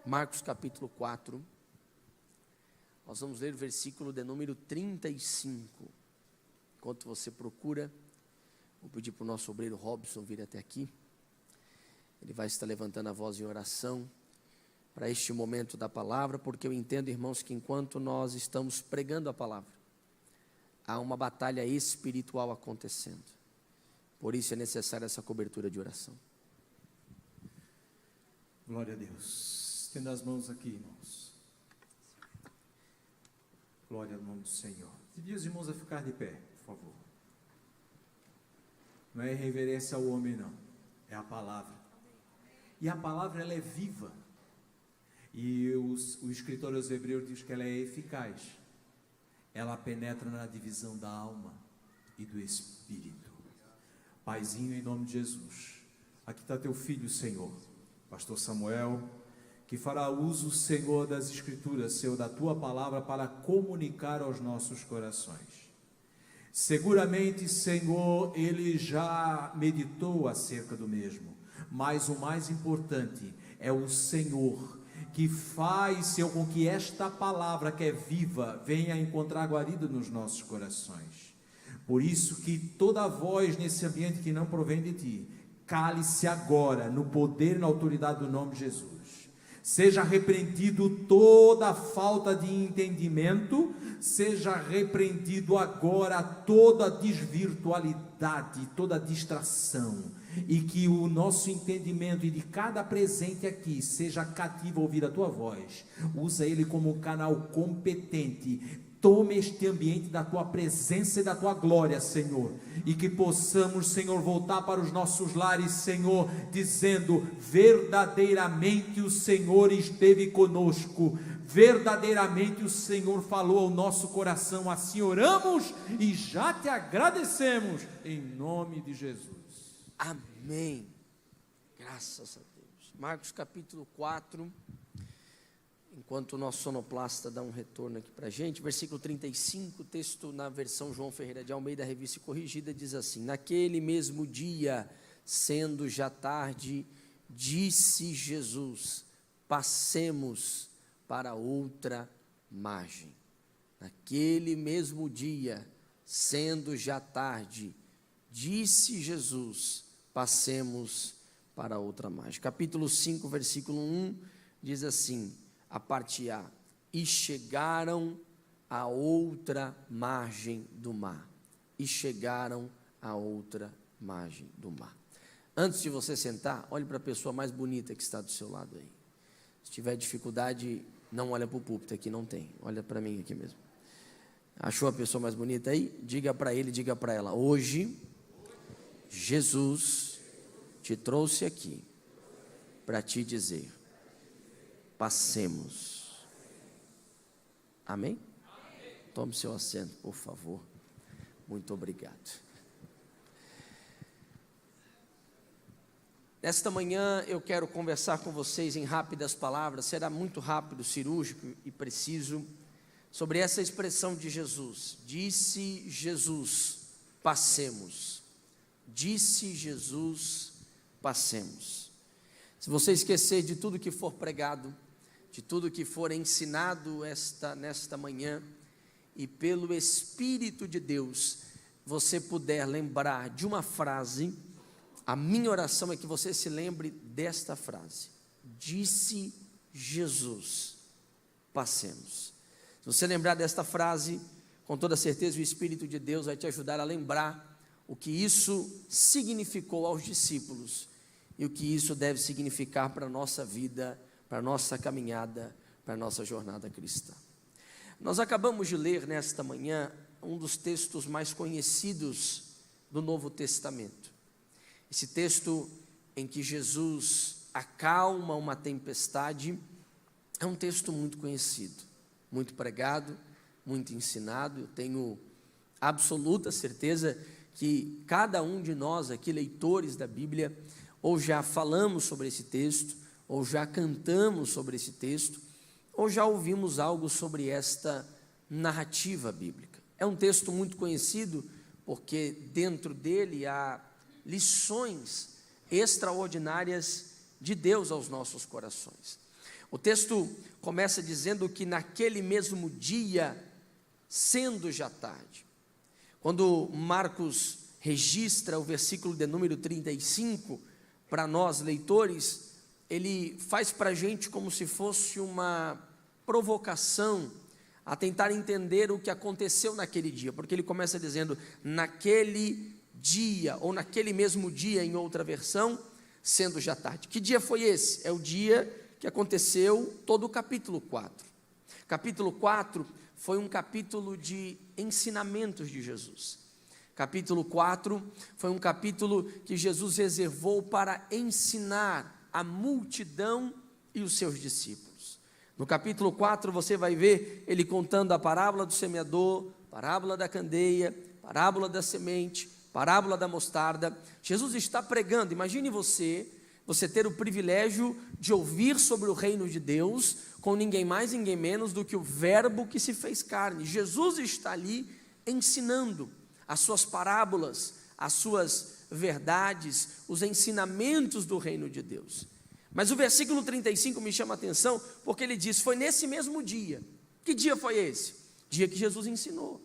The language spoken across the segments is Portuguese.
Marcos capítulo 4, nós vamos ler o versículo de número 35. Enquanto você procura, vou pedir para o nosso obreiro Robson vir até aqui. Ele vai estar levantando a voz em oração para este momento da palavra, porque eu entendo, irmãos, que enquanto nós estamos pregando a palavra, há uma batalha espiritual acontecendo. Por isso é necessária essa cobertura de oração. Glória a Deus. Estenda as mãos aqui, irmãos. Glória ao nome do Senhor. Pedi os irmãos a ficar de pé, por favor. Não é reverência ao homem, não. É a palavra. E a palavra, ela é viva. E o escritor aos Hebreus diz que ela é eficaz. Ela penetra na divisão da alma e do espírito. Paizinho, em nome de Jesus, aqui está teu filho, Senhor, pastor Samuel, que fará uso, Senhor, das escrituras, Senhor, da tua palavra para comunicar aos nossos corações. Seguramente, Senhor, ele já meditou acerca do mesmo, mas o mais importante é o Senhor, que faz, Senhor, com que esta palavra que é viva venha encontrar guarida nos nossos corações. Por isso que toda voz nesse ambiente que não provém de ti, cale-se agora no poder e na autoridade do nome de Jesus. Seja repreendido toda falta de entendimento, seja repreendido agora toda desvirtualidade, toda distração, e que o nosso entendimento e de cada presente aqui seja cativo a ouvir a tua voz. Usa ele como um canal competente. Tome este ambiente da tua presença e da tua glória, Senhor, e que possamos, Senhor, voltar para os nossos lares, Senhor, dizendo: verdadeiramente o Senhor esteve conosco, verdadeiramente o Senhor falou ao nosso coração. Assim oramos e já te agradecemos, em nome de Jesus. Amém. Graças a Deus. Marcos capítulo 4. Enquanto o nosso sonoplasta dá um retorno aqui para a gente, versículo 35, texto na versão João Ferreira de Almeida, revista corrigida, diz assim: naquele mesmo dia, sendo já tarde, disse Jesus: passemos para outra margem. Naquele mesmo dia, sendo já tarde, disse Jesus: passemos para outra margem. Capítulo 5, versículo 1, diz assim: a parte A, e chegaram a outra margem do mar, e chegaram a outra margem do mar. Antes de você sentar, olhe para a pessoa mais bonita que está do seu lado aí. Se tiver dificuldade, não olha para o púlpito, aqui não tem, olha para mim aqui mesmo. Achou a pessoa mais bonita aí? Diga para ele, diga para ela: hoje, Jesus te trouxe aqui para te dizer: passemos. Amém? Tome seu assento, por favor. Muito obrigado. Nesta manhã eu quero conversar com vocês em rápidas palavras, será muito rápido, cirúrgico e preciso, sobre essa expressão de Jesus. Disse Jesus: passemos. Disse Jesus: passemos. Se você esquecer de tudo que for pregado, de tudo que for ensinado nesta manhã, e pelo Espírito de Deus, você puder lembrar de uma frase, a minha oração é que você se lembre desta frase: disse Jesus, passemos. Se você lembrar desta frase, com toda certeza o Espírito de Deus vai te ajudar a lembrar o que isso significou aos discípulos, e o que isso deve significar para a nossa vida, para a nossa caminhada, para a nossa jornada cristã. Nós acabamos de ler nesta manhã um dos textos mais conhecidos do Novo Testamento. Esse texto em que Jesus acalma uma tempestade é um texto muito conhecido, muito pregado, muito ensinado. Eu tenho absoluta certeza que cada um de nós aqui, leitores da Bíblia, ou já falamos sobre esse texto, ou já cantamos sobre esse texto, ou já ouvimos algo sobre esta narrativa bíblica. É um texto muito conhecido, porque dentro dele há lições extraordinárias de Deus aos nossos corações. O texto começa dizendo que naquele mesmo dia, sendo já tarde. Quando Marcos registra o versículo de número 35, para nós leitores, ele faz para a gente como se fosse uma provocação a tentar entender o que aconteceu naquele dia, porque ele começa dizendo, naquele dia, ou naquele mesmo dia, em outra versão, sendo já tarde. Que dia foi esse? É o dia que aconteceu todo o capítulo 4. Capítulo 4 foi um capítulo de ensinamentos de Jesus. Capítulo 4 foi um capítulo que Jesus reservou para ensinar a multidão e os seus discípulos. No capítulo 4 você vai ver ele contando a parábola do semeador, parábola da candeia, parábola da semente, parábola da mostarda. Jesus está pregando. Imagine você ter o privilégio de ouvir sobre o reino de Deus com ninguém mais, ninguém menos do que o verbo que se fez carne. Jesus está ali ensinando as suas parábolas, as suas verdades, os ensinamentos do reino de Deus. Mas o versículo 35 me chama a atenção, porque ele diz, foi nesse mesmo dia. Que dia foi esse? Dia que Jesus ensinou.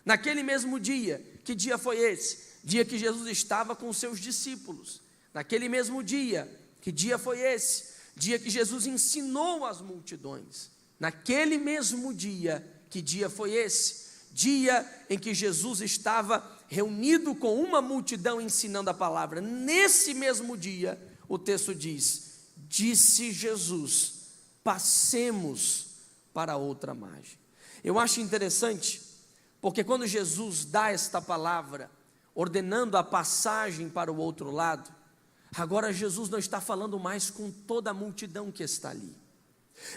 Naquele mesmo dia, que dia foi esse? Dia que Jesus estava com os seus discípulos. Naquele mesmo dia, que dia foi esse? Dia que Jesus ensinou as multidões. Naquele mesmo dia, que dia foi esse? Dia em que Jesus estava reunido com uma multidão ensinando a palavra. Nesse mesmo dia, o texto diz, disse Jesus, passemos para outra margem. Eu acho interessante, porque quando Jesus dá esta palavra, ordenando a passagem para o outro lado, agora Jesus não está falando mais com toda a multidão que está ali.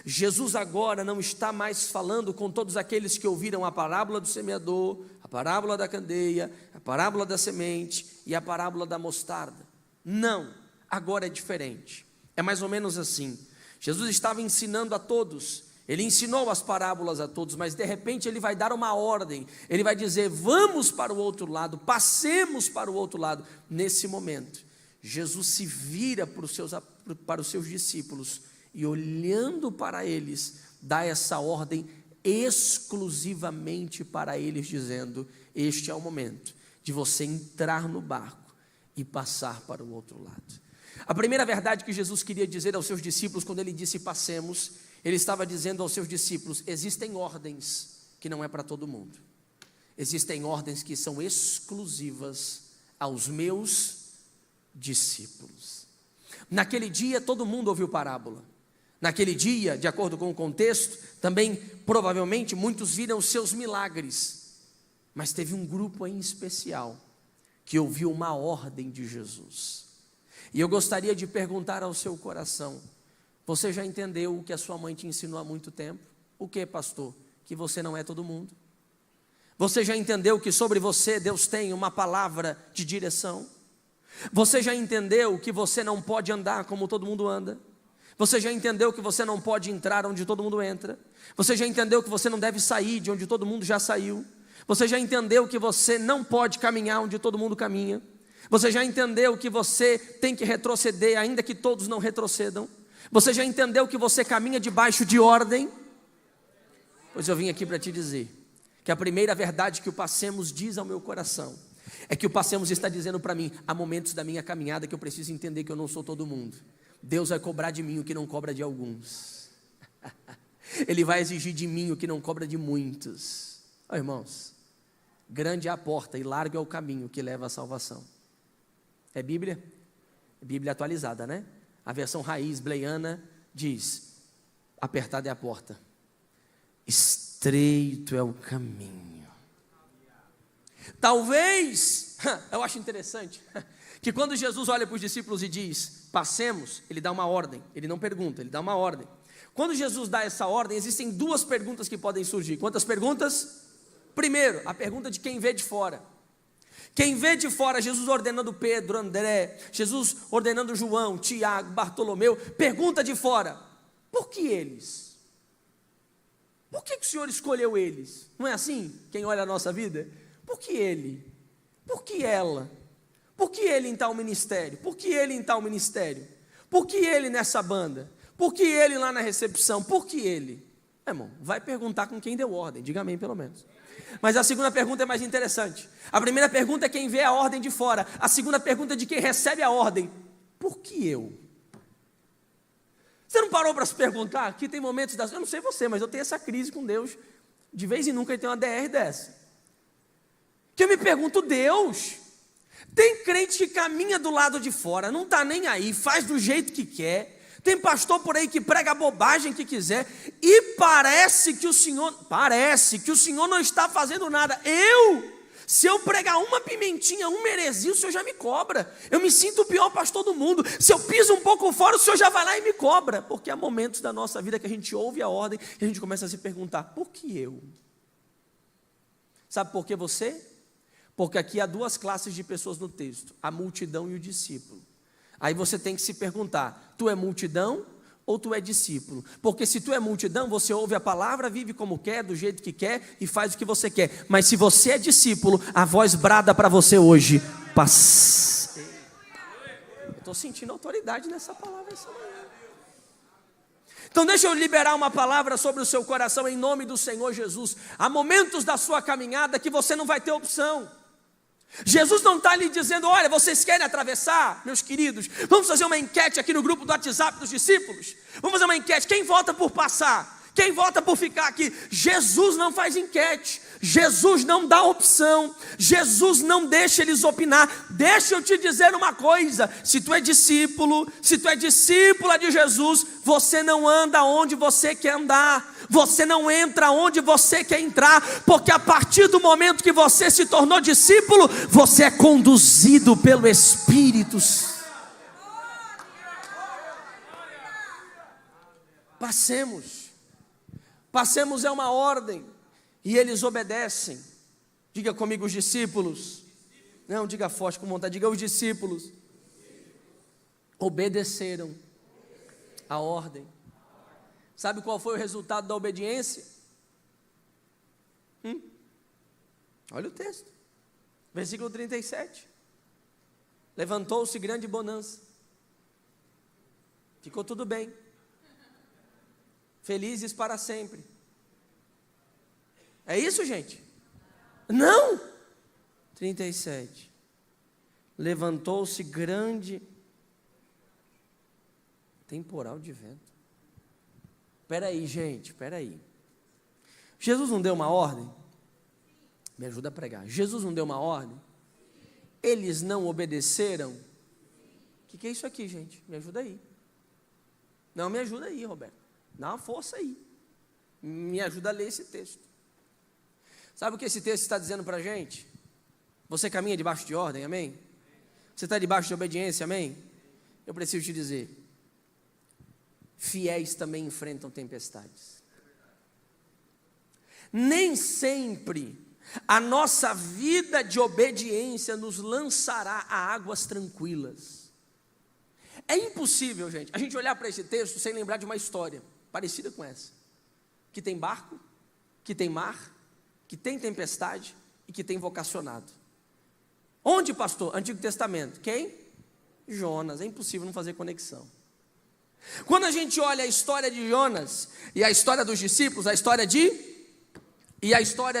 Jesus agora não está mais falando com todos aqueles que ouviram a parábola do semeador, a parábola da candeia, a parábola da semente e a parábola da mostarda. Não, agora é diferente. É mais ou menos assim. Jesus estava ensinando a todos, ele ensinou as parábolas a todos, mas de repente ele vai dar uma ordem, ele vai dizer, vamos para o outro lado, passemos para o outro lado. Nesse momento, Jesus se vira para os seus discípulos e olhando para eles, dá essa ordem exclusivamente para eles, dizendo, este é o momento de você entrar no barco e passar para o outro lado. A primeira verdade que Jesus queria dizer aos seus discípulos, quando ele disse passemos, ele estava dizendo aos seus discípulos, existem ordens que não é para todo mundo, existem ordens que são exclusivas aos meus discípulos. Naquele dia todo mundo ouviu parábola, naquele dia, de acordo com o contexto, também provavelmente muitos viram seus milagres, mas teve um grupo em especial que ouviu uma ordem de Jesus. E eu gostaria de perguntar ao seu coração, você já entendeu o que a sua mãe te ensinou há muito tempo? O que, pastor? Que você não é todo mundo? Você já entendeu que sobre você Deus tem uma palavra de direção? Você já entendeu que você não pode andar como todo mundo anda? Você já entendeu que você não pode entrar onde todo mundo entra? Você já entendeu que você não deve sair de onde todo mundo já saiu? Você já entendeu que você não pode caminhar onde todo mundo caminha? Você já entendeu que você tem que retroceder, ainda que todos não retrocedam? Você já entendeu que você caminha debaixo de ordem? Pois eu vim aqui para te dizer que a primeira verdade que o passemos diz ao meu coração é que o passemos está dizendo para mim, há momentos da minha caminhada que eu preciso entender que eu não sou todo mundo. Deus vai cobrar de mim o que não cobra de alguns. Ele vai exigir de mim o que não cobra de muitos. Oh, irmãos, grande é a porta e largo é o caminho que leva à salvação. É Bíblia? É Bíblia atualizada, né? A versão raiz bleiana diz, apertada é a porta, estreito é o caminho. Talvez, eu acho interessante, que quando Jesus olha para os discípulos e diz, passemos, ele dá uma ordem, ele não pergunta, ele dá uma ordem. Quando Jesus dá essa ordem, existem duas perguntas que podem surgir. Quantas perguntas? Primeiro, a pergunta de quem vê de fora. Quem vê de fora, Jesus ordenando Pedro, André, Jesus ordenando João, Tiago, Bartolomeu, pergunta de fora, por que eles? Por que o Senhor escolheu eles? Não é assim? Quem olha a nossa vida? Por que ele? Por que ela? Por que ele em tal ministério? Por que ele em tal ministério? Por que ele nessa banda? Por que ele lá na recepção? Por que ele? Irmão, vai perguntar com quem deu ordem, diga amém pelo menos. Mas a segunda pergunta é mais interessante. A primeira pergunta é quem vê a ordem de fora. A segunda pergunta é de quem recebe a ordem. Por que eu? Você não parou para se perguntar? Que tem momentos eu não sei você, mas eu tenho essa crise com Deus. De vez em nunca ele tem uma DR dessa. Que eu me pergunto, Deus, tem crente que caminha do lado de fora, não está nem aí, faz do jeito que quer. Tem pastor por aí que prega a bobagem que quiser. E parece que o Senhor não está fazendo nada. Se eu pregar uma pimentinha, uma heresia, o Senhor já me cobra. Eu me sinto o pior pastor do mundo. Se eu piso um pouco fora, o Senhor já vai lá e me cobra. Porque há momentos da nossa vida que a gente ouve a ordem e a gente começa a se perguntar, por que eu? Sabe por que você? Porque aqui há duas classes de pessoas no texto, a multidão e o discípulo. Aí você tem que se perguntar, tu é multidão ou tu é discípulo? Porque se tu é multidão, você ouve a palavra, vive como quer, do jeito que quer e faz o que você quer. Mas se você é discípulo, a voz brada para você hoje, paz. Eu estou sentindo autoridade nessa palavra essa manhã. Então deixa eu liberar uma palavra sobre o seu coração em nome do Senhor Jesus. Há momentos da sua caminhada que você não vai ter opção. Jesus não está lhe dizendo, olha, vocês querem atravessar, meus queridos? Vamos fazer uma enquete aqui no grupo do WhatsApp dos discípulos. Vamos fazer uma enquete, quem vota por passar? Quem vota por ficar aqui? Jesus não faz enquete, Jesus não dá opção, Jesus não deixa eles opinar. Deixa eu te dizer uma coisa, se tu é discípula de Jesus, você não anda onde você quer andar, você não entra onde você quer entrar, porque a partir do momento que você se tornou discípulo, você é conduzido pelo Espírito. Passemos é uma ordem, e eles obedecem. Diga comigo, os discípulos. Não, diga forte com vontade, diga os discípulos. Obedeceram a ordem. Sabe qual foi o resultado da obediência? Olha o texto, versículo 37. Levantou-se grande bonança, ficou tudo bem, felizes para sempre. É isso, gente? Não! 37. Levantou-se grande temporal de vento. Espera aí, gente, espera aí. Jesus não deu uma ordem? Me ajuda a pregar. Jesus não deu uma ordem? Eles não obedeceram? O que é isso aqui, gente? Me ajuda aí. Não, me ajuda aí, Roberto. Dá uma força aí. Me ajuda a ler esse texto. Sabe o que esse texto está dizendo para a gente? Você caminha debaixo de ordem, amém? Você está debaixo de obediência, amém? Eu preciso te dizer, fiéis também enfrentam tempestades. Nem sempre a nossa vida de obediência nos lançará a águas tranquilas. É impossível, gente, a gente olhar para esse texto sem lembrar de uma história parecida com essa, que tem barco, que tem mar, que tem tempestade e que tem vocacionado. Onde, pastor? Antigo Testamento. Quem? Jonas. É impossível não fazer conexão. Quando a gente olha a história de Jonas e a história dos discípulos, a história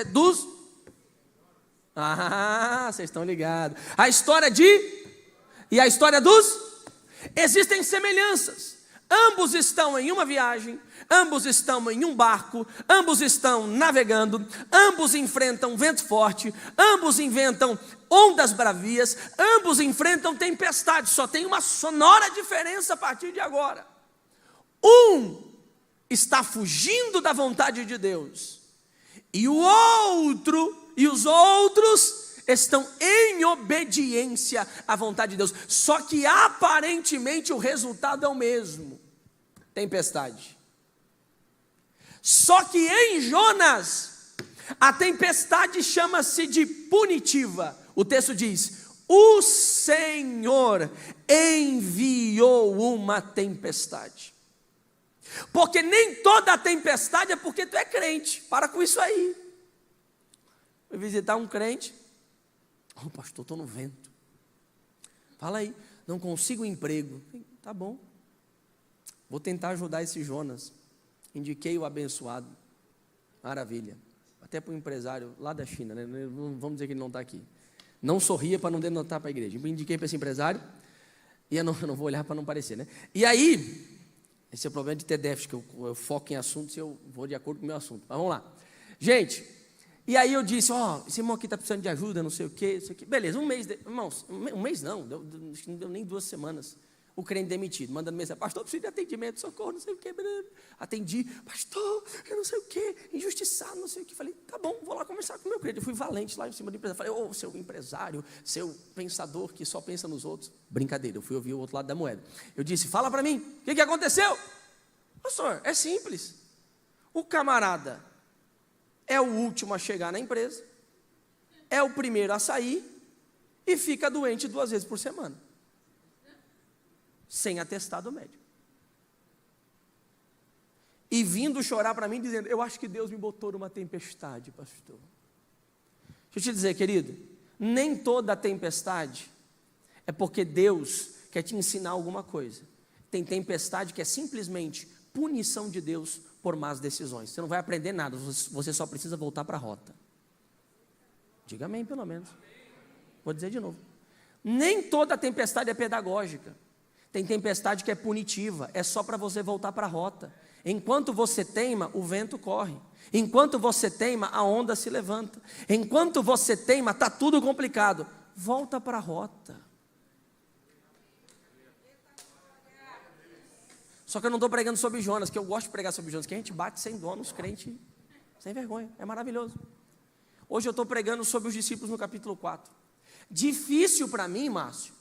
dos... vocês estão ligados. A história dos... Existem semelhanças. Ambos estão em uma viagem, ambos estão em um barco, ambos estão navegando, ambos enfrentam vento forte, ambos inventam ondas bravias, ambos enfrentam tempestades. Só tem uma sonora diferença a partir de agora. Um está fugindo da vontade de Deus, e os outros estão em obediência à vontade de Deus. Só que aparentemente o resultado é o mesmo: tempestade. Só que em Jonas, a tempestade chama-se de punitiva. O texto diz: o Senhor enviou uma tempestade. Porque nem toda tempestade é porque tu é crente. Para com isso aí. Fui visitar um crente. Pastor, estou no vento. Fala aí, não consigo emprego. Tá bom. Vou tentar ajudar esse Jonas. Indiquei o abençoado. Maravilha. Até para o empresário lá da China, né? Vamos dizer que ele não está aqui. Não sorria para não denotar para a igreja. Indiquei para esse empresário. E eu não vou olhar para não parecer, né? E aí, esse é o problema de ter déficit, que eu foco em assuntos e eu vou de acordo com o meu assunto. Mas vamos lá. Gente, e aí eu disse, esse irmão aqui está precisando de ajuda, não sei o quê, isso aqui. Beleza, irmãos, um mês não deu nem 2 semanas. O crente demitido, mandando mensagem, pastor, preciso de atendimento, socorro, não sei o quê. Atendi, pastor, eu não sei o quê, injustiçado, não sei o quê. Falei, tá bom, vou lá conversar com o meu crente. Eu fui valente lá em cima do empresário. Falei, seu empresário, seu pensador que só pensa nos outros. Brincadeira, eu fui ouvir o outro lado da moeda. Eu disse, fala para mim, o que aconteceu? Pastor, é simples. O camarada é o último a chegar na empresa, é o primeiro a sair e fica doente 2 vezes por semana. Sem atestado médico. E vindo chorar para mim dizendo, eu acho que Deus me botou numa tempestade, pastor. Deixa eu te dizer, querido, nem toda tempestade é porque Deus quer te ensinar alguma coisa. Tem tempestade que é simplesmente punição de Deus por más decisões. Você não vai aprender nada, você só precisa voltar para a rota. Diga amém, pelo menos. Vou dizer de novo. Nem toda tempestade é pedagógica. Tem tempestade que é punitiva, é só para você voltar para a rota. Enquanto você teima, o vento corre. Enquanto você teima, a onda se levanta. Enquanto você teima, está tudo complicado. Volta para a rota. Só que eu não estou pregando sobre Jonas, que eu gosto de pregar sobre Jonas, que a gente bate sem dó nos crentes, sem vergonha, é maravilhoso. Hoje eu estou pregando sobre os discípulos no capítulo 4. Difícil para mim, Márcio,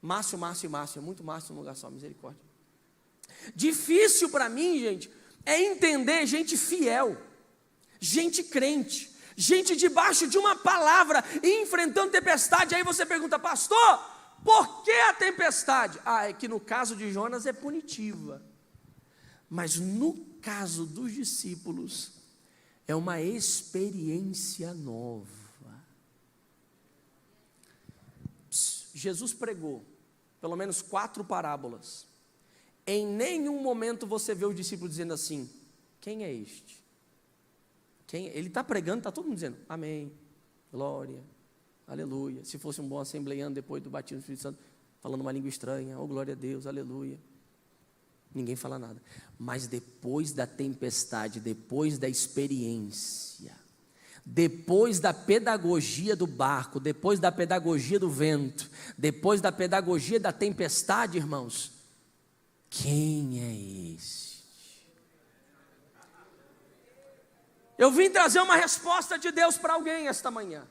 é muito Márcio no lugar só, misericórdia. Difícil para mim, gente, é entender gente fiel, gente crente, gente debaixo de uma palavra, enfrentando tempestade. Aí você pergunta, pastor, por que a tempestade? É que no caso de Jonas é punitiva, mas no caso dos discípulos, é uma experiência nova. Jesus pregou pelo menos 4 parábolas. Em nenhum momento você vê os discípulos dizendo assim, quem é este? Ele está pregando, está todo mundo dizendo, amém, glória, aleluia. Se fosse um bom assembleiano depois do batismo do Espírito Santo, falando uma língua estranha, glória a Deus, aleluia. Ninguém fala nada. Mas depois da tempestade, depois da experiência, depois da pedagogia do barco, depois da pedagogia do vento, depois da pedagogia da tempestade, irmãos, quem é este? Eu vim trazer uma resposta de Deus para alguém esta manhã.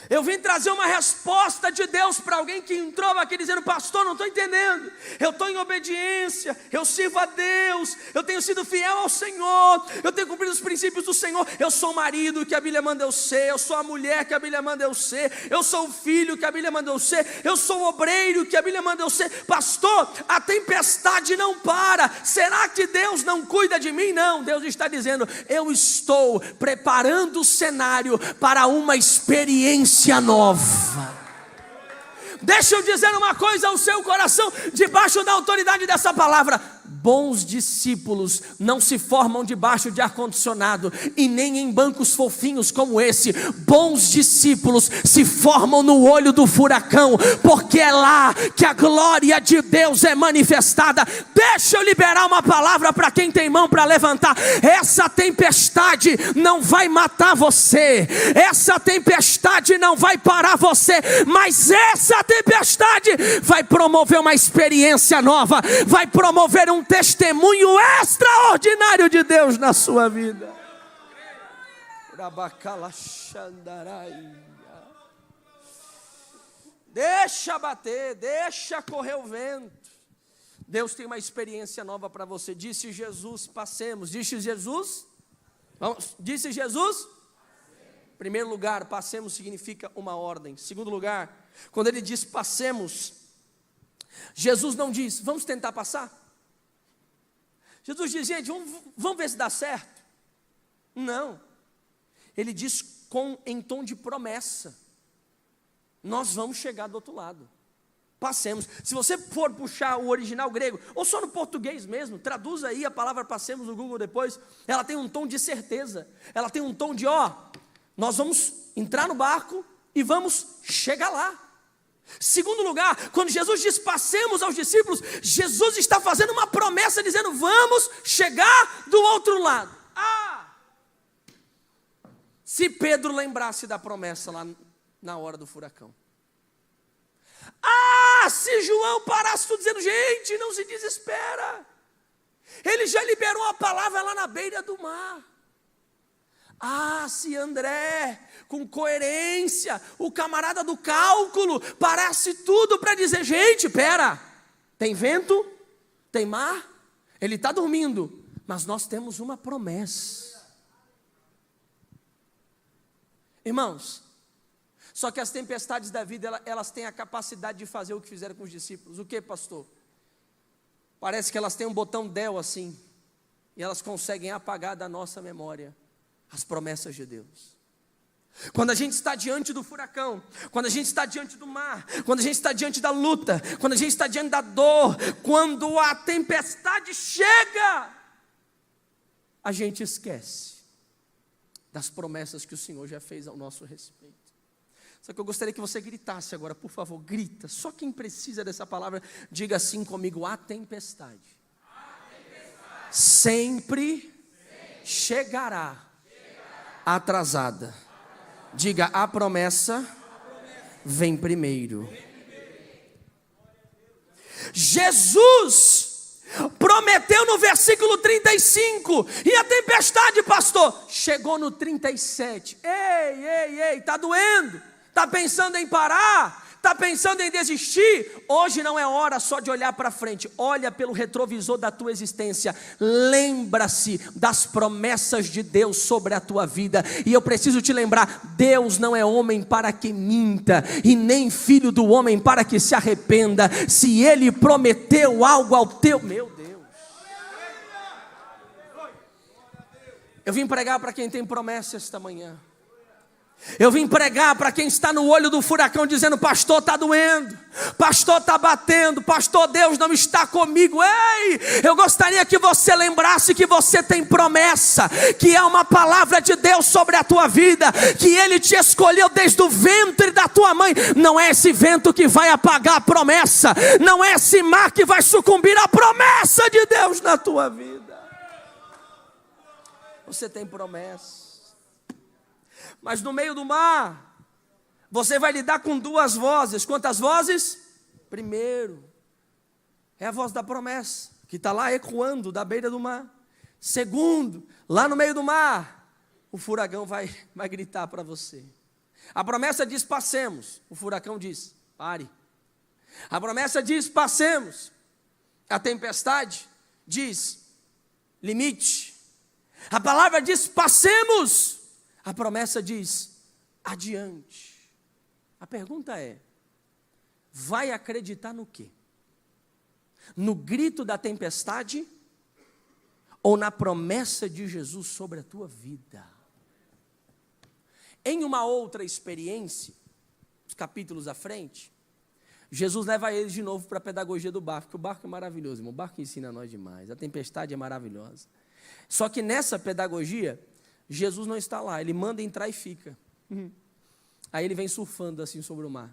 Eu vim trazer uma resposta de Deus para alguém que entrou aqui dizendo, pastor, não estou entendendo, eu estou em obediência, eu sirvo a Deus, eu tenho sido fiel ao Senhor, eu tenho cumprido os princípios do Senhor, eu sou o marido que a Bíblia manda eu ser, eu sou a mulher que a Bíblia manda eu ser, eu sou o filho que a Bíblia manda eu ser, eu sou o obreiro que a Bíblia manda eu ser. Pastor, a tempestade não para, será que Deus não cuida de mim? Não, Deus está dizendo, eu estou preparando o cenário para uma experiência nova. Deixa eu dizer uma coisa ao seu coração, debaixo da autoridade dessa palavra: bons discípulos não se formam debaixo de ar-condicionado e nem em bancos fofinhos como esse. Bons discípulos se formam no olho do furacão, porque é lá que a glória de Deus é manifestada. Deixa eu liberar uma palavra para quem tem mão para levantar. Essa tempestade não vai matar você, essa tempestade não vai parar você, mas essa tempestade vai promover uma experiência nova, vai promover um testemunho extraordinário de Deus na sua vida. Deixa bater, deixa correr o vento. Deus tem uma experiência nova para você. Disse Jesus, passemos. Disse Jesus? Vamos. Disse Jesus? Em primeiro lugar, passemos significa uma ordem. Segundo lugar, quando ele diz passemos, Jesus não diz, vamos tentar passar. Jesus diz, gente, vamos ver se dá certo. Não. Ele diz em tom de promessa. Nós vamos chegar do outro lado. passemos. Se você for puxar o original grego, ou só no português mesmo, traduz aí a palavra passemos no Google depois, ela tem um tom de certeza, ela tem um tom de, nós vamos entrar no barco e vamos chegar lá. Segundo lugar, quando Jesus diz passemos aos discípulos, Jesus está fazendo uma promessa dizendo, vamos chegar do outro lado. Se Pedro lembrasse da promessa lá na hora do furacão. Se João parasse tudo dizendo, gente, não se desespera. Ele já liberou a palavra lá na beira do mar. Se André, com coerência, o camarada do cálculo, parasse tudo para dizer, gente, pera, tem vento, tem mar, ele está dormindo, mas nós temos uma promessa. Irmãos, só que as tempestades da vida, elas têm a capacidade de fazer o que fizeram com os discípulos. O que, pastor? Parece que elas têm um botão Del assim, e elas conseguem apagar da nossa memória as promessas de Deus. Quando a gente está diante do furacão, quando a gente está diante do mar, quando a gente está diante da luta, quando a gente está diante da dor, quando a tempestade chega, a gente esquece das promessas que o Senhor já fez ao nosso respeito. Só que eu gostaria que você gritasse agora, por favor, grita. Só quem precisa dessa palavra, diga assim comigo, a tempestade sempre chegará atrasada. Diga, a promessa vem primeiro. Jesus prometeu no versículo 35, e a tempestade, pastor, chegou no 37. Ei, está doendo? Está pensando em parar? Está pensando em desistir? Hoje não é hora só de olhar para frente, olha pelo retrovisor da tua existência, lembra-se das promessas de Deus sobre a tua vida, e eu preciso te lembrar, Deus não é homem para que minta, e nem filho do homem para que se arrependa. Se Ele prometeu algo ao teu, meu Deus, eu vim pregar para quem tem promessa esta manhã. Eu vim pregar para quem está no olho do furacão dizendo, pastor, está doendo, pastor, está batendo, pastor, Deus não está comigo. Ei, eu gostaria que você lembrasse que você tem promessa, que é uma palavra de Deus sobre a tua vida, que Ele te escolheu desde o ventre da tua mãe. Não é esse vento que vai apagar a promessa, não é esse mar que vai sucumbir à promessa de Deus na tua vida. Você tem promessa. Mas no meio do mar, você vai lidar com duas vozes. Quantas vozes? Primeiro, é a voz da promessa, que está lá ecoando da beira do mar. Segundo, lá no meio do mar, o furacão vai gritar para você. A promessa diz, passemos. O furacão diz, pare. A promessa diz, passemos. A tempestade diz, limite. A palavra diz, passemos. A promessa diz, adiante. A pergunta é, vai acreditar no quê? No grito da tempestade ou na promessa de Jesus sobre a tua vida? Em uma outra experiência, os capítulos à frente, Jesus leva eles de novo para a pedagogia do barco, porque o barco é maravilhoso, irmão. O barco ensina a nós demais, a tempestade é maravilhosa. Só que nessa pedagogia, Jesus não está lá, ele manda entrar e fica. Aí ele vem surfando assim sobre o mar.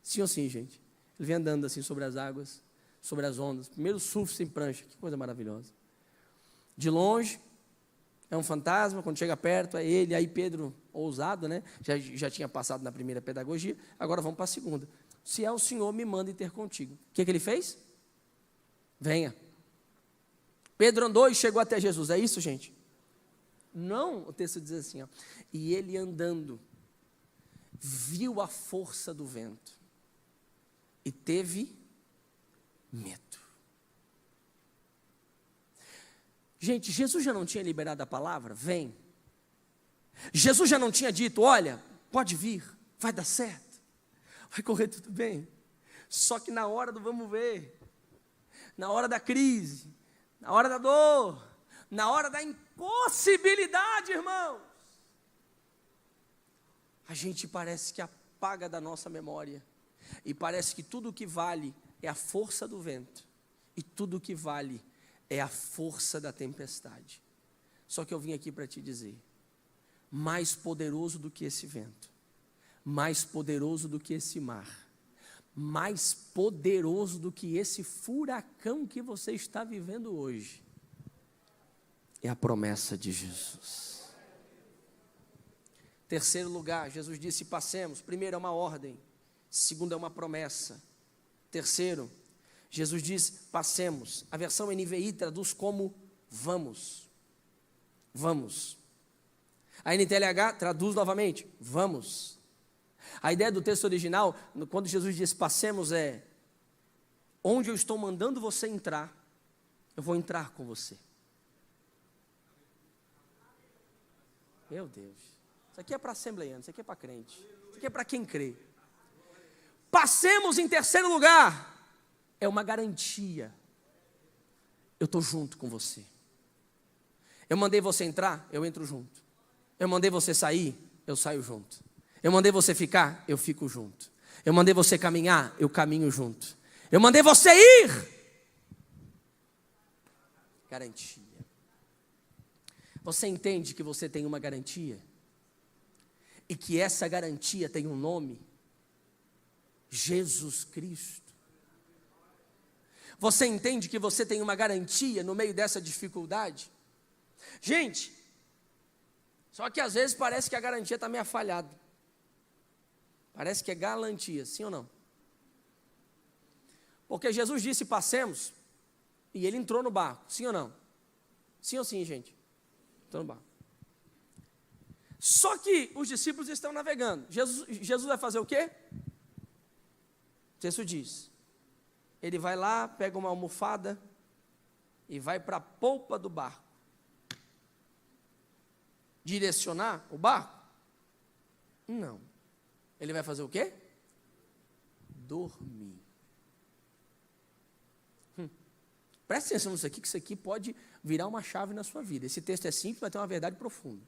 Sim ou sim, gente? Ele vem andando assim sobre as águas, sobre as ondas. Primeiro surf sem prancha, que coisa maravilhosa. De longe, é um fantasma, quando chega perto é ele. Aí Pedro, ousado, né? Já tinha passado na primeira pedagogia, agora vamos para a segunda. Se é o Senhor, me manda ir ter contigo. O que ele fez? Venha. Pedro andou e chegou até Jesus, é isso, gente? Não, o texto diz assim, e ele andando, viu a força do vento e teve medo. Gente, Jesus já não tinha liberado a palavra? Vem. Jesus já não tinha dito, olha, pode vir, vai dar certo, vai correr tudo bem. Só que na hora do vamos ver, na hora da crise, na hora da dor, na hora da impossibilidade, irmãos, a gente parece que apaga da nossa memória. E parece que tudo o que vale é a força do vento. E tudo o que vale é a força da tempestade. Só que eu vim aqui para te dizer, mais poderoso do que esse vento, mais poderoso do que esse mar, mais poderoso do que esse furacão que você está vivendo hoje, é a promessa de Jesus. Terceiro lugar, Jesus disse: passemos. Primeiro é uma ordem, segundo é uma promessa. Terceiro, Jesus diz: passemos. A versão NVI traduz como vamos. Vamos. A NTLH traduz novamente, vamos. A ideia do texto original, quando Jesus diz passemos, é: onde eu estou mandando você entrar, eu vou entrar com você. Meu Deus, isso aqui é para assembleiano, isso aqui é para crente, isso aqui é para quem crê. Passemos em terceiro lugar, é uma garantia. Eu estou junto com você. Eu mandei você entrar, eu entro junto. Eu mandei você sair, eu saio junto. Eu mandei você ficar, eu fico junto. Eu mandei você caminhar, eu caminho junto. Eu mandei você ir. Garantia. Você entende que você tem uma garantia? E que essa garantia tem um nome? Jesus Cristo. Você entende que você tem uma garantia no meio dessa dificuldade? Gente, só que às vezes parece que a garantia está meio falhada. Parece que é galantia, sim ou não? Porque Jesus disse passemos, e ele entrou no barco, sim ou não? Sim ou sim, gente? Entrou no barco. Só que os discípulos estão navegando. Jesus vai fazer o quê? O texto diz: ele vai lá, pega uma almofada e vai para a polpa do barco. Direcionar o barco? Não. Ele vai fazer o quê? Dormir. Presta atenção nisso aqui, que isso aqui pode virar uma chave na sua vida. Esse texto é simples, mas tem uma verdade profunda.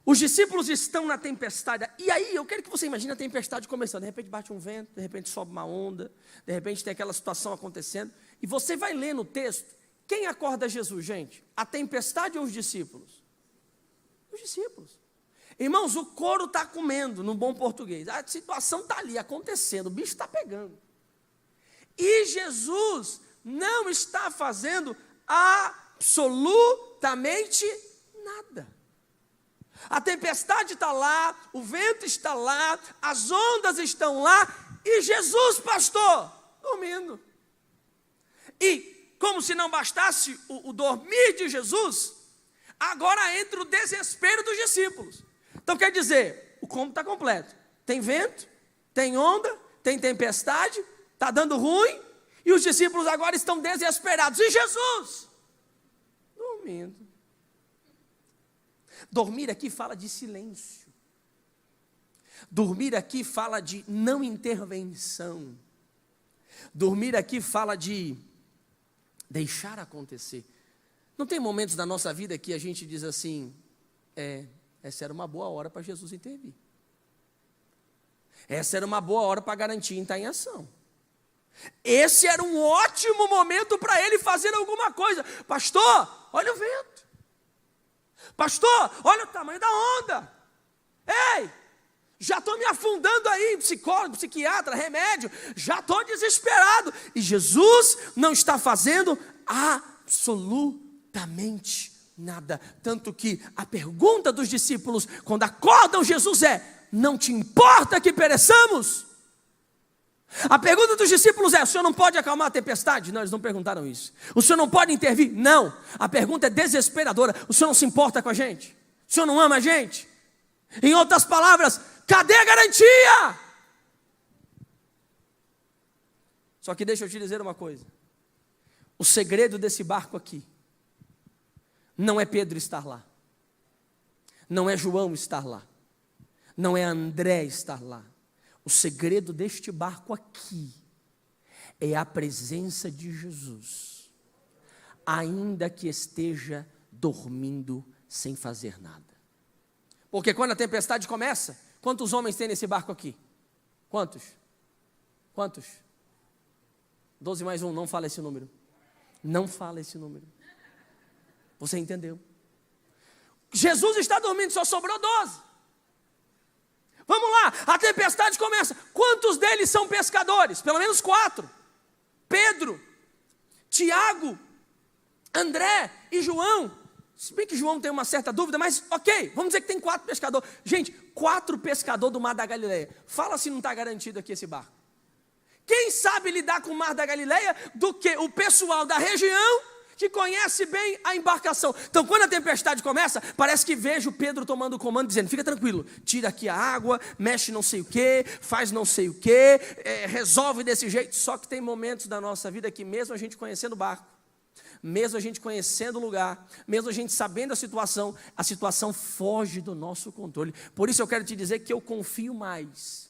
Os discípulos estão na tempestade, e aí eu quero que você imagine a tempestade começando. De repente bate um vento, de repente sobe uma onda, de repente tem aquela situação acontecendo, e você vai ler no texto, quem acorda Jesus, gente? A tempestade ou os discípulos? Os discípulos. Irmãos, o couro está comendo, no bom português. A situação está ali, acontecendo, o bicho está pegando. E Jesus não está fazendo absolutamente nada. A tempestade está lá, o vento está lá, as ondas estão lá, e Jesus, pastor, dormindo. E, como se não bastasse o dormir de Jesus, agora entra o desespero dos discípulos. Então quer dizer, o combo está completo. Tem vento, tem onda, tem tempestade, está dando ruim, e os discípulos agora estão desesperados. E Jesus? Dormindo. Dormir aqui fala de silêncio. Dormir aqui fala de não intervenção. Dormir aqui fala de deixar acontecer. Não tem momentos da nossa vida que a gente diz assim, essa era uma boa hora para Jesus intervir. Essa era uma boa hora para garantir estar em ação. Esse era um ótimo momento para ele fazer alguma coisa. Pastor, olha o vento. Pastor, olha o tamanho da onda. Ei, já estou me afundando aí, psicólogo, psiquiatra, remédio, já estou desesperado. E Jesus não está fazendo absolutamente nada. Tanto que a pergunta dos discípulos, quando acordam Jesus é: não te importa que pereçamos? A pergunta dos discípulos é: o senhor não pode acalmar a tempestade? Não, eles não perguntaram isso. O senhor não pode intervir? Não. A pergunta é desesperadora: o senhor não se importa com a gente? O senhor não ama a gente? Em outras palavras, cadê a garantia? Só que deixa eu te dizer uma coisa. O segredo desse barco aqui não é Pedro estar lá, não é João estar lá, não é André estar lá. O segredo deste barco aqui é a presença de Jesus, ainda que esteja dormindo sem fazer nada. Porque quando a tempestade começa, quantos homens tem nesse barco aqui? Quantos? Quantos? 12 mais 1, não fala esse número. Não fala esse número. Você entendeu? Jesus está dormindo, só sobrou 12. Vamos lá, a tempestade começa. Quantos deles são pescadores? Pelo menos 4. Pedro, Tiago, André e João. Se bem que João tem uma certa dúvida, mas ok, vamos dizer que tem 4 pescadores. Gente, 4 pescadores do Mar da Galileia. Fala se não está garantido aqui esse barco. Quem sabe lidar com o Mar da Galileia do que o pessoal da região que conhece bem a embarcação. Então, quando a tempestade começa, parece que vejo Pedro tomando o comando, dizendo, fica tranquilo, tira aqui a água, mexe não sei o que, faz não sei o que, resolve desse jeito. Só que tem momentos da nossa vida que mesmo a gente conhecendo o barco, mesmo a gente conhecendo o lugar, mesmo a gente sabendo a situação foge do nosso controle. Por isso eu quero te dizer que eu confio mais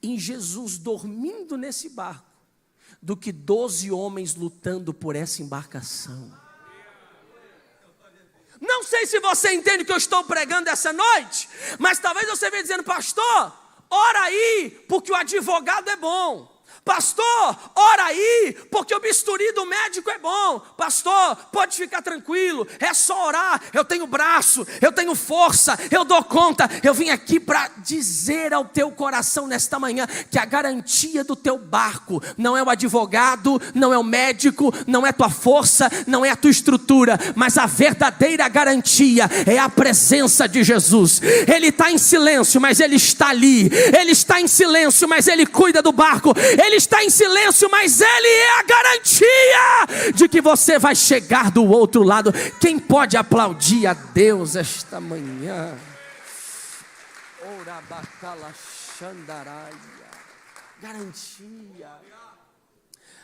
em Jesus dormindo nesse barco do que 12 homens lutando por essa embarcação. Não sei se você entende o que eu estou pregando essa noite, mas talvez você venha dizendo, pastor, ora aí, porque o advogado é bom. Pastor, ora aí, porque o bisturi do médico é bom. Pastor, pode ficar tranquilo, é só orar, eu tenho braço, eu tenho força, eu dou conta. Eu vim aqui para dizer ao teu coração nesta manhã que a garantia do teu barco não é o advogado, não é o médico, não é tua força, não é a tua estrutura, mas a verdadeira garantia é a presença de Jesus. Ele está em silêncio, mas Ele está ali. Ele está em silêncio, mas Ele cuida do barco. Ele está em silêncio, mas Ele é a garantia de que você vai chegar do outro lado. Quem pode aplaudir a Deus esta manhã? Garantia.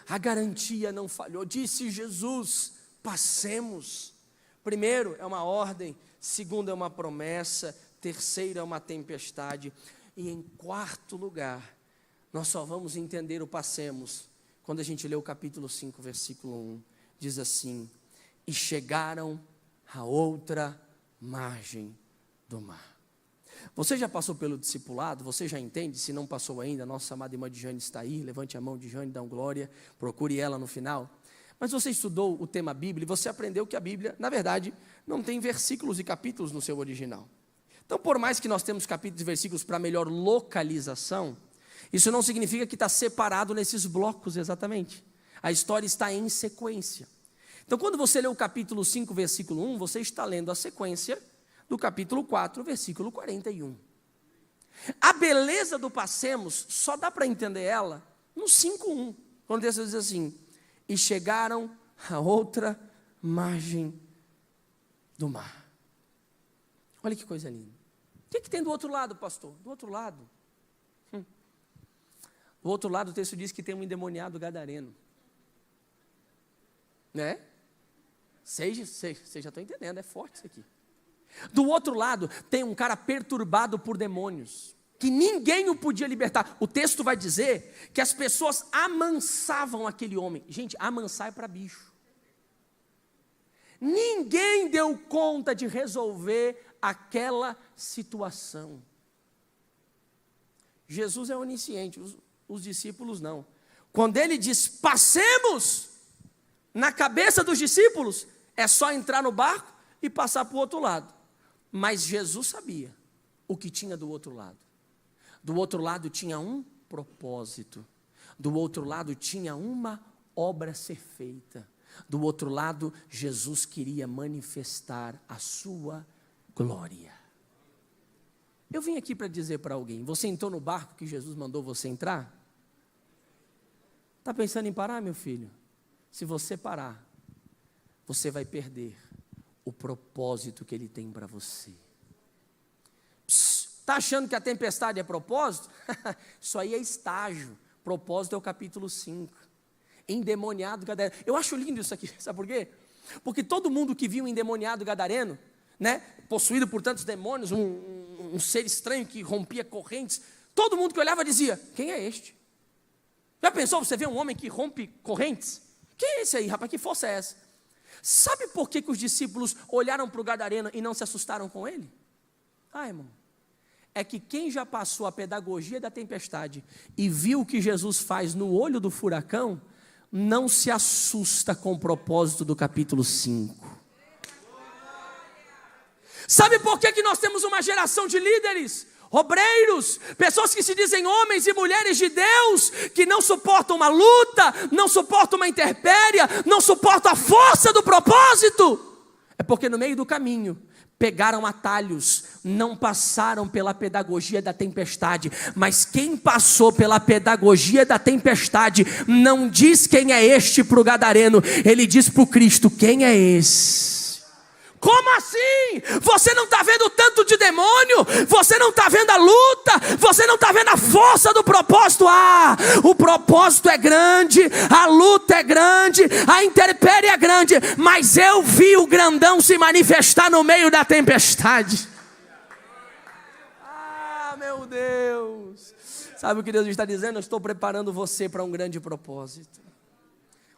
A garantia não falhou. Disse Jesus, passemos. Primeiro é uma ordem, segundo é uma promessa, terceiro é uma tempestade. E em quarto lugar, nós só vamos entender o passemos quando a gente lê o capítulo 5, versículo 1. Diz assim, e chegaram à outra margem do mar. Você já passou pelo discipulado? Você já entende? Se não passou ainda, a nossa amada irmã Dijane está aí. Levante a mão, Dijane, dá um glória. Procure ela no final. Mas você estudou o tema Bíblia e você aprendeu que a Bíblia, na verdade, não tem versículos e capítulos no seu original. Então, por mais que nós temos capítulos e versículos para melhor localização, isso não significa que está separado nesses blocos exatamente. A história está em sequência. Então, quando você lê o capítulo 5, versículo 1, você está lendo a sequência do capítulo 4, versículo 41. A beleza do passemos só dá para entender ela no 5:1, quando Deus diz assim, e chegaram a outra margem do mar. Olha que coisa linda. O que tem do outro lado, pastor? Do outro lado? Do outro lado o texto diz que tem um endemoniado gadareno. Né? Vocês já estão entendendo, é forte isso aqui. Do outro lado tem um cara perturbado por demônios, que ninguém o podia libertar. O texto vai dizer que as pessoas amansavam aquele homem. Gente, amansar é para bicho. Ninguém deu conta de resolver aquela situação. Jesus é onisciente, os discípulos não. Quando ele diz, passemos, na cabeça dos discípulos, é só entrar no barco e passar para o outro lado. Mas Jesus sabia o que tinha do outro lado. Do outro lado tinha um propósito. Do outro lado tinha uma obra a ser feita. Do outro lado, Jesus queria manifestar a sua glória. Eu vim aqui para dizer para alguém, você entrou no barco que Jesus mandou você entrar? Está pensando em parar, meu filho? Se você parar, você vai perder o propósito que Ele tem para você. Está achando que a tempestade é propósito? Isso aí é estágio. Propósito é o capítulo 5. Endemoniado gadareno. Eu acho lindo isso aqui, sabe por quê? Porque todo mundo que viu um endemoniado gadareno, né, possuído por tantos demônios, um ser estranho que rompia correntes, todo mundo que olhava dizia, quem é este? Já pensou você ver um homem que rompe correntes? Quem é esse aí, rapaz? Que força é essa? Sabe por que os discípulos olharam para o gadareno e não se assustaram com ele? Ah, irmão, é que quem já passou a pedagogia da tempestade e viu o que Jesus faz no olho do furacão, não se assusta com o propósito do capítulo 5. Sabe por que nós temos uma geração de líderes, obreiros, pessoas que se dizem homens e mulheres de Deus, que não suportam uma luta, não suportam uma intempérie, não suportam a força do propósito? É porque no meio do caminho pegaram atalhos, não passaram pela pedagogia da tempestade. Mas quem passou pela pedagogia da tempestade não diz quem é este para o gadareno, ele diz para o Cristo: quem é esse? Como assim? Você não está vendo tanto de demônio? Você não está vendo a luta? Você não está vendo a força do propósito? O propósito é grande, a luta é grande, a intempérie é grande, mas eu vi o grandão se manifestar no meio da tempestade. Meu Deus! Sabe o que Deus está dizendo? Eu estou preparando você para um grande propósito.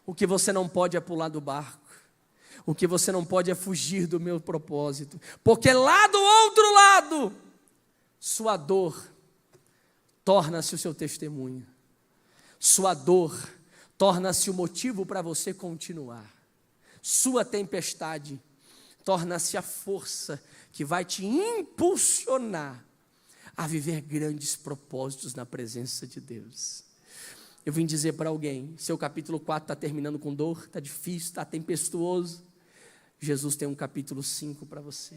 O que você não pode é pular do barco. O que você não pode é fugir do meu propósito, porque lá do outro lado, sua dor torna-se o seu testemunho, sua dor torna-se o motivo para você continuar, sua tempestade torna-se a força que vai te impulsionar a viver grandes propósitos na presença de Deus. Eu vim dizer para alguém: seu capítulo 4 está terminando com dor, está difícil, está tempestuoso. Jesus tem um capítulo 5 para você.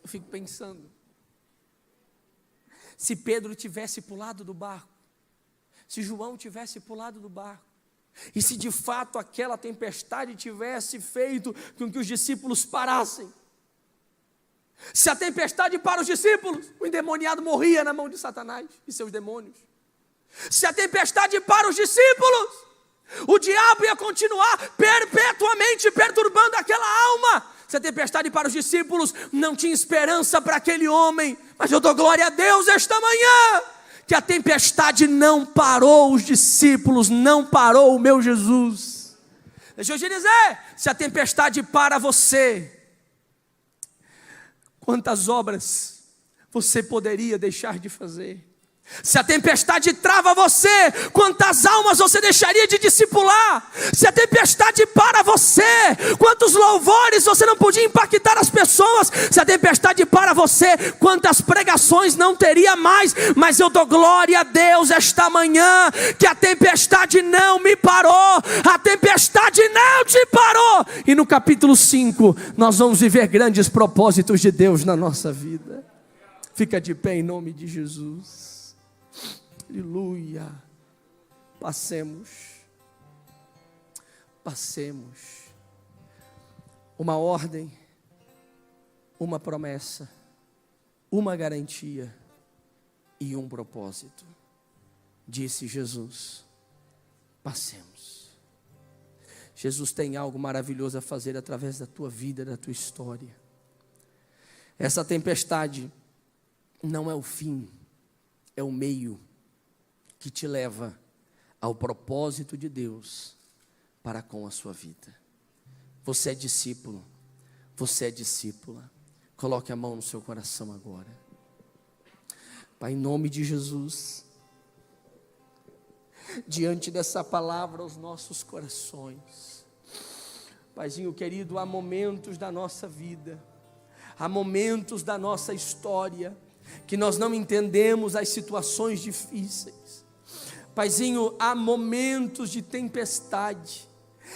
Eu fico pensando, se Pedro tivesse pulado do barco, se João tivesse pulado do barco, e se de fato aquela tempestade tivesse feito com que os discípulos parassem, se a tempestade para os discípulos, o endemoniado morria na mão de Satanás e seus demônios. Se a tempestade para os discípulos, o diabo ia continuar perpetuamente perturbando aquela alma. Se a tempestade para os discípulos, não tinha esperança para aquele homem. Mas eu dou glória a Deus esta manhã, que a tempestade não parou os discípulos, não parou o meu Jesus. Deixa eu te dizer, se a tempestade para você, quantas obras você poderia deixar de fazer? Se a tempestade trava você, quantas almas você deixaria de discipular? Se a tempestade para você, quantos louvores você não podia impactar as pessoas? Se a tempestade para você, quantas pregações não teria mais? Mas eu dou glória a Deus esta manhã, que a tempestade não me parou, a tempestade não te parou. E no capítulo 5, nós vamos viver grandes propósitos de Deus na nossa vida. Fica de pé em nome de Jesus. Aleluia. Passemos. Uma ordem, uma promessa, uma garantia e um propósito. Disse Jesus: passemos. Jesus tem algo maravilhoso a fazer através da tua vida, da tua história. Essa tempestade não é o fim, é o meio que te leva ao propósito de Deus para com a sua vida. Você é discípulo, você é discípula. Coloque a mão no seu coração agora. Pai, em nome de Jesus, diante dessa palavra aos nossos corações, Paizinho querido, há momentos da nossa vida, há momentos da nossa história que nós não entendemos as situações difíceis. Paizinho, há momentos de tempestade,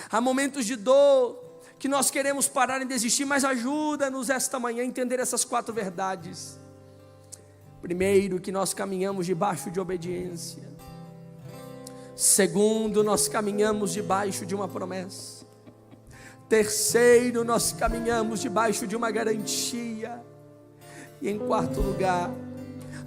há momentos de dor, que nós queremos parar e desistir, mas ajuda-nos esta manhã a entender essas 4 verdades. Primeiro, que nós caminhamos debaixo de obediência. Segundo, nós caminhamos debaixo de uma promessa. Terceiro, nós caminhamos debaixo de uma garantia. E em quarto lugar,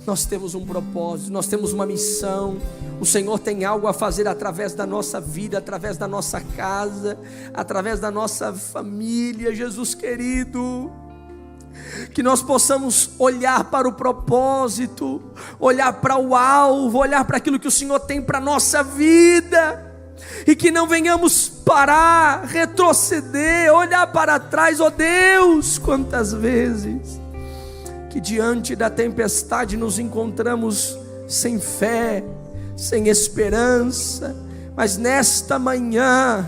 nós temos um propósito, nós temos uma missão. O Senhor tem algo a fazer através da nossa vida, através da nossa casa, através da nossa família. Jesus querido, que nós possamos olhar para o propósito, olhar para o alvo, olhar para aquilo que o Senhor tem para a nossa vida, e que não venhamos parar, retroceder, olhar para trás. Oh Deus, quantas vezes que diante da tempestade nos encontramos sem fé, sem esperança, mas nesta manhã,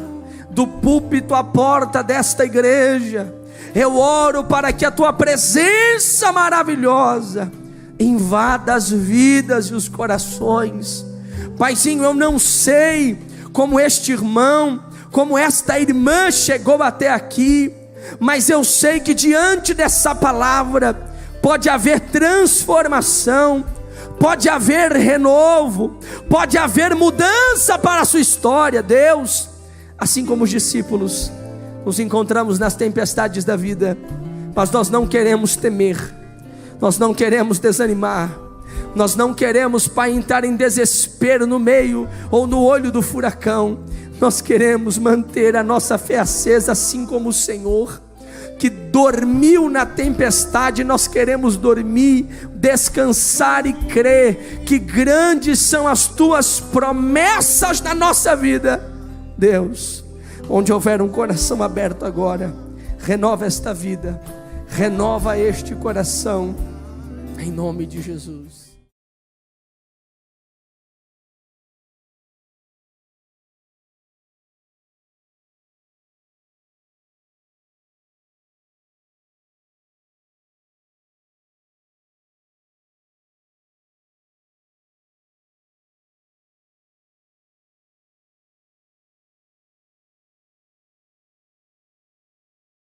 do púlpito à porta desta igreja, eu oro para que a tua presença maravilhosa invada as vidas e os corações. Paizinho, eu não sei como este irmão, como esta irmã chegou até aqui, mas eu sei que diante dessa palavra pode haver transformação, pode haver renovo, pode haver mudança para a sua história. Deus, assim como os discípulos, nos encontramos nas tempestades da vida, mas nós não queremos temer, nós não queremos desanimar, nós não queremos, Pai, entrar em desespero no meio ou no olho do furacão. Nós queremos manter a nossa fé acesa, assim como o Senhor, que dormiu na tempestade. Nós queremos dormir, descansar e crer que grandes são as tuas promessas na nossa vida. Deus, onde houver um coração aberto agora, renova esta vida, renova este coração, em nome de Jesus.